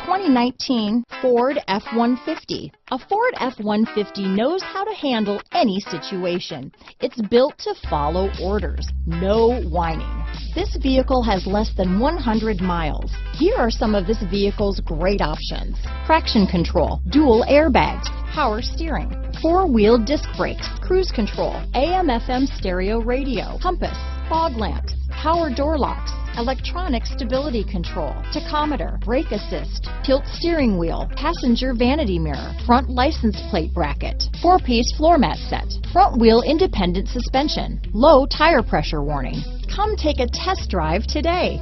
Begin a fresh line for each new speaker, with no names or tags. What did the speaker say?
2019 Ford F-150. A Ford F-150 knows how to handle any situation. It's built to follow orders, no whining. This vehicle has less than 100 miles. Here are some of this vehicle's great options: traction control, dual airbags, power steering, four-wheel disc brakes, cruise control, AM/FM stereo radio, compass, fog lamps, power door locks, electronic stability control, tachometer, brake assist, tilt steering wheel, passenger vanity mirror, front license plate bracket, four-piece floor mat set, front wheel independent suspension, low tire pressure warning. Come take a test drive today.